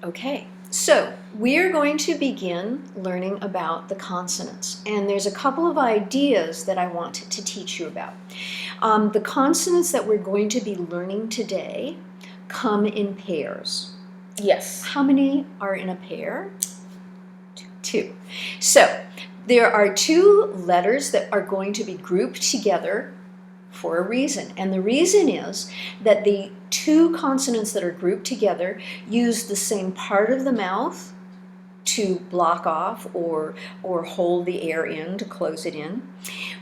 Okay, so we're going to begin learning about the consonants, and there's a couple of ideas that I want to teach you about. The consonants that we're going to be learning today come in pairs. Yes. How many are in a pair? Two. So there are two letters that are going to be grouped together for a reason, and the reason is that the two consonants that are grouped together use the same part of the mouth to block off or hold the air in to close it in.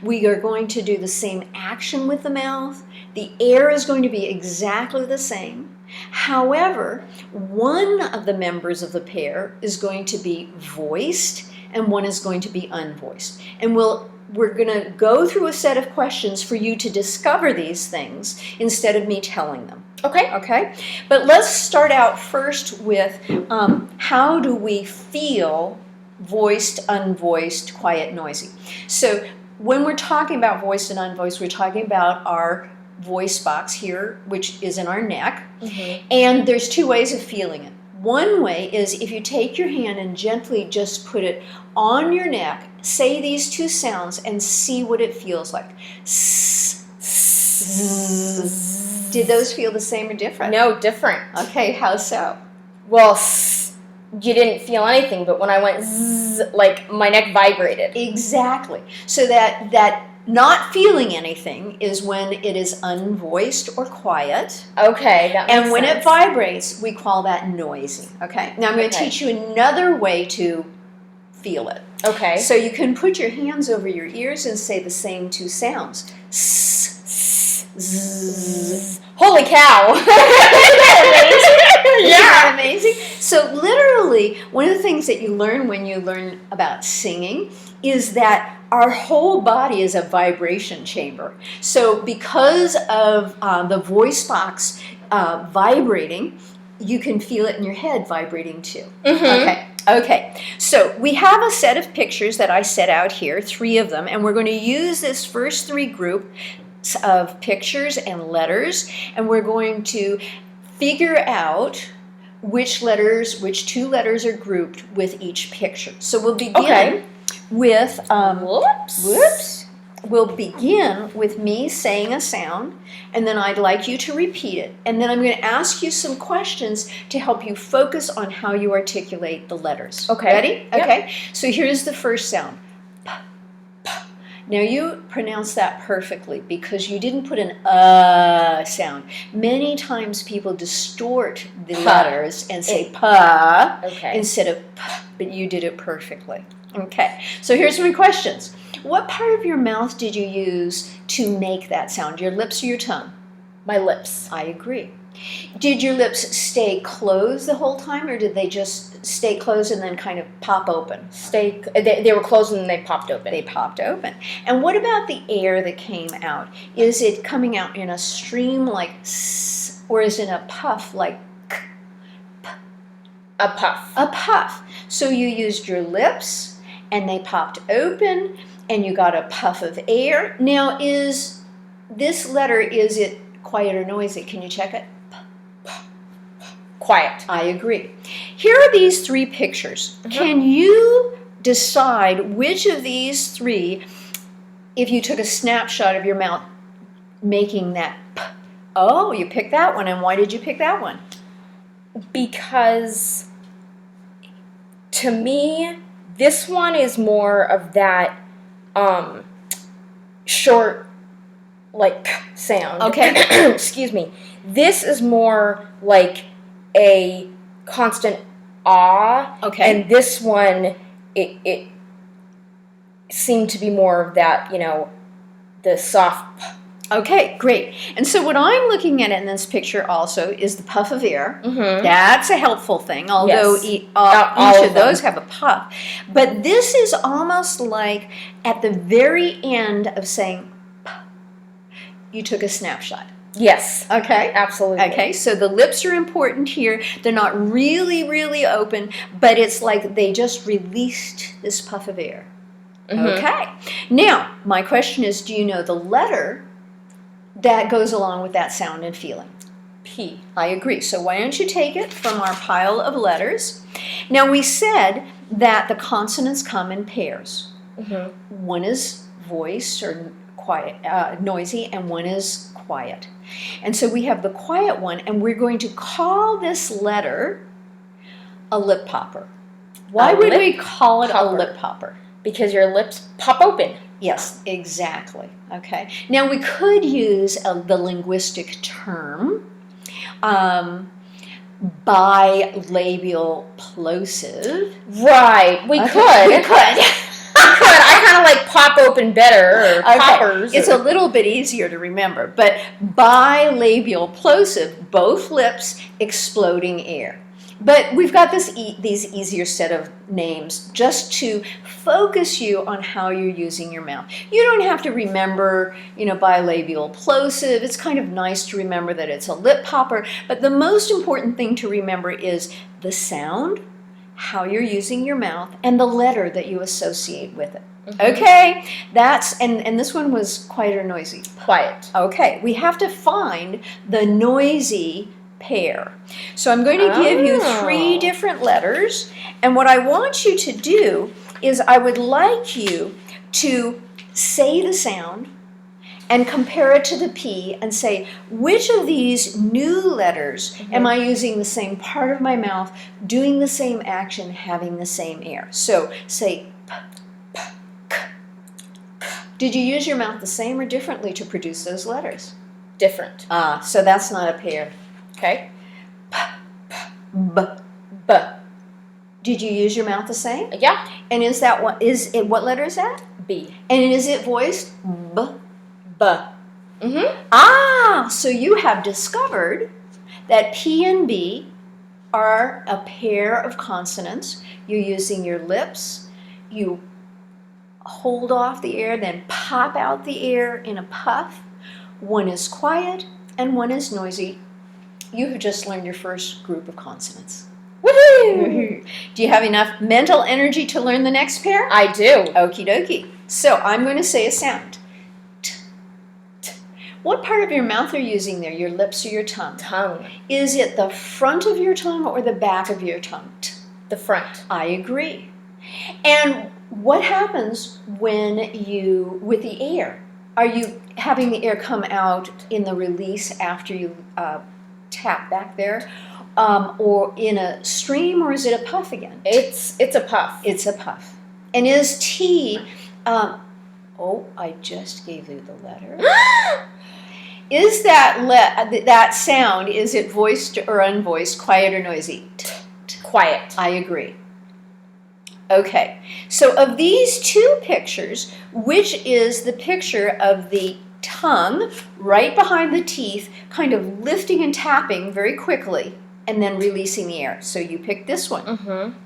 We are going to do the same action with the mouth. The air is going to be exactly the same. However, one of the members of the pair is going to be voiced and one is going to be unvoiced. And we're going to go through a set of questions for you to discover these things instead of me telling them. Okay? But let's start out first with how do we feel voiced, unvoiced, quiet, noisy. So when we're talking about voiced and unvoiced, we're talking about our voice box here, which is in our neck. Mm-hmm. And there's two ways of feeling it. One way is if you take your hand and gently just put it on your neck, say these two sounds and see what it feels like. S, s, s. Did those feel the same or different? No, different. Okay, how so? Well, you didn't feel anything, but when I went zzz, like my neck vibrated. Exactly. So that not feeling anything is when it is unvoiced or quiet. Okay, that makes And when sense. it vibrates, we call that noisy. Okay. Now I'm going to teach you another way to feel it. Okay. So you can put your hands over your ears and say the same two sounds. S, s, z. Holy cow! Isn't that amazing? Yeah. Isn't that amazing? So literally, one of the things that you learn when you learn about singing is that our whole body is a vibration chamber. So because of the voice box vibrating, you can feel it in your head vibrating too. Mm-hmm. Okay, so we have a set of pictures that I set out here, 3 of them, and we're going to use this first 3 groups of pictures and letters, and we're going to figure out which 2 letters are grouped with each picture. So we'll begin with We'll begin with me saying a sound, and then I'd like you to repeat it. And then I'm going to ask you some questions to help you focus on how you articulate the letters. Okay. Ready? Yep. Okay. So here's the first sound. P, p. Now you pronounce that perfectly because you didn't put an sound. Many times people distort the letters and say pa instead of p, but you did it perfectly. Okay, so here's my questions. What part of your mouth did you use to make that sound? Your lips or your tongue? My lips. I agree. Did your lips stay closed the whole time, or did they just stay closed and then kind of pop open? They were closed and then they popped open. They popped open. And what about the air that came out? Is it coming out in a stream like s, or is it a puff like k, p? A puff. A puff. So you used your lips, and they popped open, and you got a puff of air. Now, is it quiet or noisy? Can you check it? Quiet. I agree. Here are these 3 pictures. Mm-hmm. Can you decide which of these 3, if you took a snapshot of your mouth making that p? Oh, you picked that one, and why did you pick that one? Because to me, this one is more of that short, like, sound. Okay. Excuse me. This is more like a constant ah. Okay. And this one, it seemed to be more of that, the soft. Okay, great. And so what I'm looking at in this picture also is the puff of air. Mm-hmm. That's a helpful thing, although Yes. each All of those have a puff. But this is almost like at the very end of saying p, you took a snapshot. Yes. Okay? Absolutely. Okay, so the lips are important here. They're not really, really open, but it's like they just released this puff of air. Mm-hmm. Okay. Now, my question is, do you know the letter that goes along with that sound and feeling? P. I agree. So why don't you take it from our pile of letters? Now we said that the consonants come in pairs. Mm-hmm. One is voiced or quiet, noisy, and one is quiet. And so we have the quiet one, and we're going to call this letter a lip popper. Why would we call it a lip popper? Because your lips pop open. Yes, exactly. Okay. Now we could use the linguistic term bilabial plosive. Right. We could. We could. I kind of like pop open better or poppers. It's a little bit easier to remember, but bilabial plosive, both lips exploding air. But we've got these easier set of names just to focus you on how you're using your mouth. You don't have to remember, bilabial plosive. It's kind of nice to remember that it's a lip popper, but the most important thing to remember is the sound, how you're using your mouth, and the letter that you associate with it. Mm-hmm. Okay, and this one was quiet or noisy? Quiet. Okay, we have to find the noisy pair. So I'm going to give you 3 different letters, and what I want you to do is I would like you to say the sound and compare it to the P and say, which of these new letters am I using the same part of my mouth, doing the same action, having the same air? So say P, P, K, P. Did you use your mouth the same or differently to produce those letters? Different. So that's not a pair. Okay. P, P, B, B. Did you use your mouth the same? Yeah. And what letter is that? B. And is it voiced? B. B. Mm-hmm. So you have discovered that P and B are a pair of consonants. You're using your lips. You hold off the air, then pop out the air in a puff. One is quiet and one is noisy. You have just learned your first group of consonants. Woohoo! Do you have enough mental energy to learn the next pair? I do. Okie dokie. So I'm going to say a sound. T, t. What part of your mouth are you using there? Your lips or your tongue? Tongue. Is it the front of your tongue or the back of your tongue? T. The front. I agree. And what happens with the air? Are you having the air come out in the release after you tap back there? Or in a stream, or is it a puff again? It's a puff. It's a puff. And is T, I just gave you the letter. Is that sound, is it voiced or unvoiced, quiet or noisy? Quiet. I agree. Okay, so of these 2 pictures, which is the picture of the tongue right behind the teeth, kind of lifting and tapping very quickly, and then releasing the air? So you pick this one. Mm-hmm.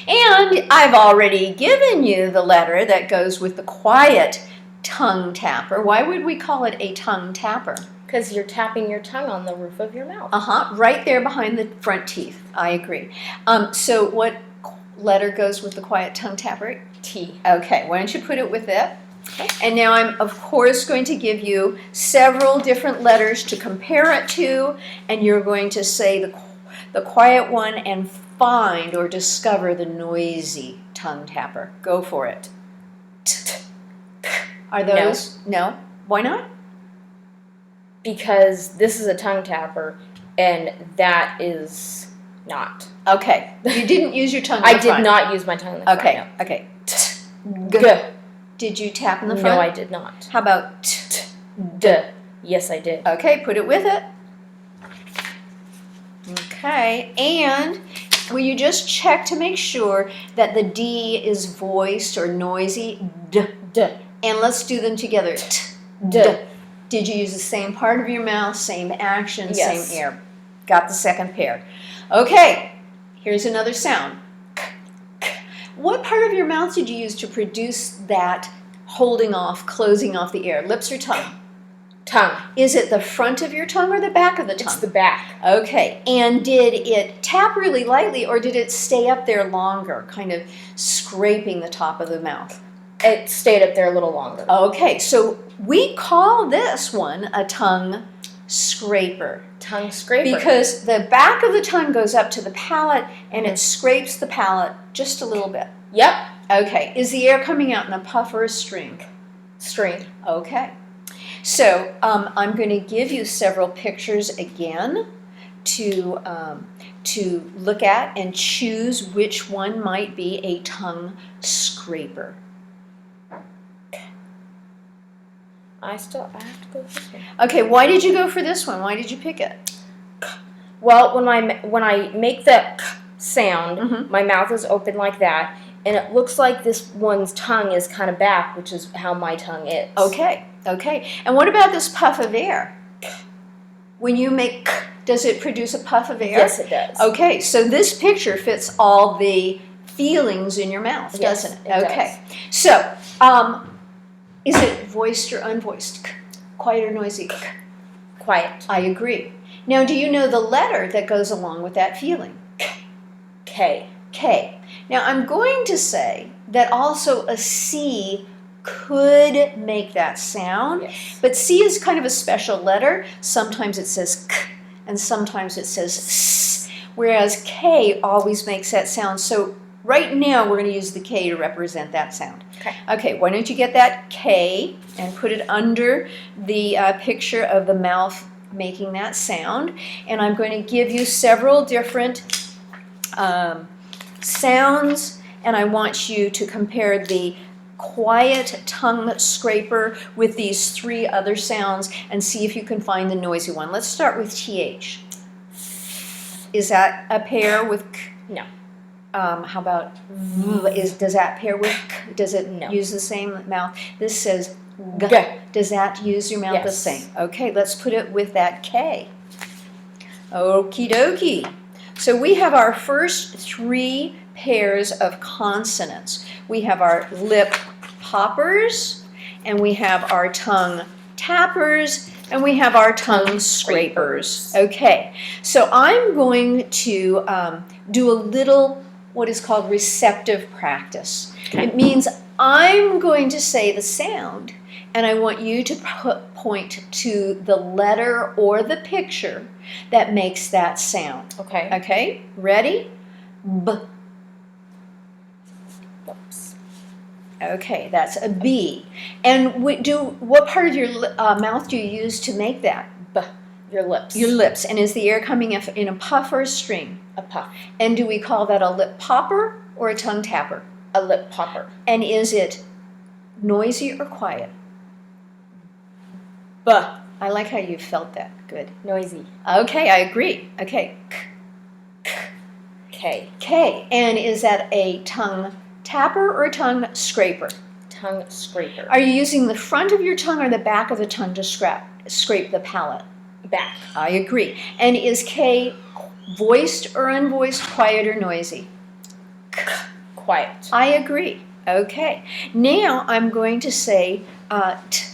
And I've already given you the letter that goes with the quiet tongue tapper. Why would we call it a tongue tapper? Because you're tapping your tongue on the roof of your mouth. Right there behind the front teeth. I agree. So what letter goes with the quiet tongue tapper? T. Okay, why don't you put it with it? Okay. And now I'm, of course, going to give you several different letters to compare it to, and you're going to say the quiet one and find or discover the noisy tongue tapper. Go for it. Are those? No. Why not? Because this is a tongue tapper, and that is not. Okay. You didn't use your tongue in the I front. did not use my tongue in the front. Okay. Okay. G. Did you tap in the front? No, I did not. How about D. Yes, I did. Okay, put it with it. Okay, and will you just check to make sure that the D is voiced or noisy? D. D. And let's do them together. T. D. D. Did you use the same part of your mouth, same action, Yes. same air? Got the second pair. Okay, here's another sound. K. K. What part of your mouth did you use to produce that holding off, closing off the air? Lips or tongue? Tongue. Is it the front of your tongue or the back of the tongue? It's the back. Okay, and did it tap really lightly or did it stay up there longer, kind of scraping the top of the mouth? It stayed up there a little longer. Okay, so we call this one a tongue scraper. Tongue scraper. Because the back of the tongue goes up to the palate and it scrapes the palate just a little bit. Yep. Okay. Is the air coming out in a puff or a string? String. Okay. So I'm going to give you several pictures again to look at and choose which one might be a tongue scraper. I have to go with this one. Okay, why did you go for this one? Why did you pick it? Well, when I make the k sound, Mhm. my mouth is open like that, and it looks like this one's tongue is kind of back, which is how my tongue is. Okay, okay. And what about this puff of air? When you make k, does it produce a puff of air? Yes, it does. Okay, so this picture fits all the feelings in your mouth, Yes, doesn't it? it Okay. So, is it voiced or unvoiced? K. Quiet or noisy? K. Quiet. I agree. Now, do you know the letter that goes along with that feeling? K. K. Now, I'm going to say that also a C could make that sound, Yes. but C is kind of a special letter. Sometimes it says K and sometimes it says S, whereas K always makes that sound. So right now we're going to use the K to represent that sound. Okay. Okay, why don't you get that K and put it under the picture of the mouth making that sound. And I'm going to give you several different sounds, and I want you to compare the quiet tongue scraper with these three other sounds and see if you can find the noisy one. Let's start with TH. Is that a pair with K? No. How about V? Does that pair with K? Does it No. use the same mouth? This says G. G. Does that use your mouth the Yes. same? Okay, let's put it with that K. Okie dokie. So we have our first three pairs of consonants. We have our lip poppers, and we have our tongue tappers, and we have our tongue scrapers. Okay, so I'm going to do a little what is called receptive practice. Okay. It means I'm going to say the sound, and I want you to point to the letter or the picture that makes that sound. Okay. Okay, ready? B. Oops. Okay, that's a B. And what part of your mouth do you use to make that? B. Your lips. Your lips. And is the air coming in a puff or a string? A puff. And do we call that a lip popper or a tongue tapper? A lip popper. And is it noisy or quiet? B. I like how you felt that. Good. Noisy. Okay, I agree. Okay. K. K. And is that a tongue tapper or a tongue scraper? Tongue scraper. Are you using the front of your tongue or the back of the tongue to scrape the palate? Back. I agree. And is K voiced or unvoiced, quiet or noisy? Quiet. I agree. Okay. Now I'm going to say T.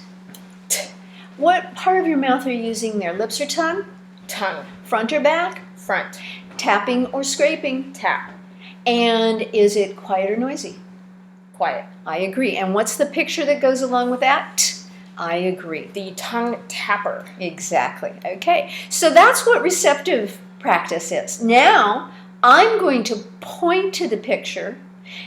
What part of your mouth are you using there? Lips or tongue? Tongue. Front or back? Front. Tapping or scraping? Tap. And is it quiet or noisy? Quiet. I agree. And what's the picture that goes along with that? T. I agree. The tongue tapper. Exactly. Okay. So that's what receptive practice is. Now I'm going to point to the picture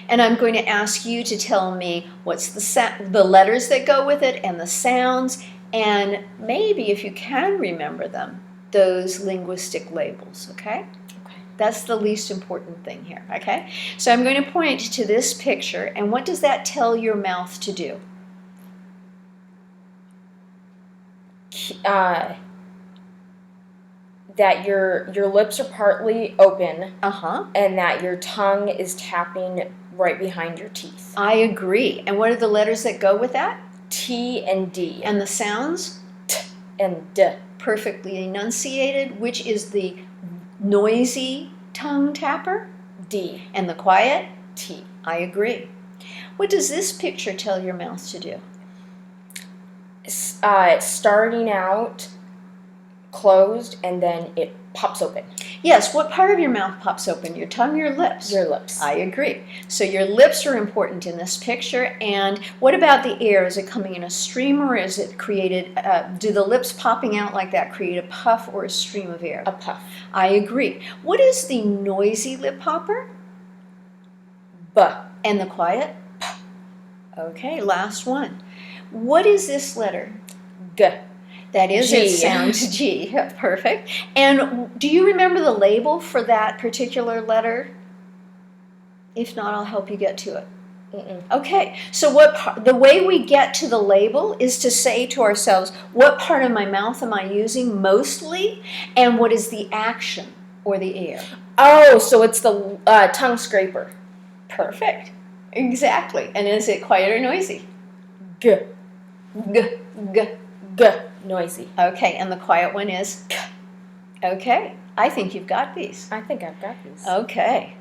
and I'm going to ask you to tell me what's the letters that go with it and the sounds, and maybe if you can remember them, those linguistic labels, okay? Okay. That's the least important thing here, okay? So I'm going to point to this picture, and what does that tell your mouth to do? That your lips are partly open Uh-huh. and that your tongue is tapping right behind your teeth. I agree. And what are the letters that go with that? T and D. And the sounds? T and D. Perfectly enunciated. Which is the noisy tongue tapper? D. And the quiet? T. I agree. What does this picture tell your mouth to do? Starting out closed and then it pops open. Yes, what part of your mouth pops open? Your tongue, your lips? Your lips. I agree. So your lips are important in this picture. And what about the air? Is it coming in a stream, or is it created, do the lips popping out like that create a puff or a stream of air? A puff. I agree. What is the noisy lip popper? B. And the quiet? P. Okay, last one. What is this letter? G. That is, G. it sounds G. Perfect. And do you remember the label for that particular letter? If not, I'll help you get to it. Mm-mm. Okay, so the way we get to the label is to say to ourselves, what part of my mouth am I using mostly, and what is the action or the air? Oh, so it's the tongue scraper. Perfect. Exactly. And is it quiet or noisy? G. G, g. G. Noisy. Okay, and the quiet one is k. Okay, I think you've got these. I think I've got these. Okay.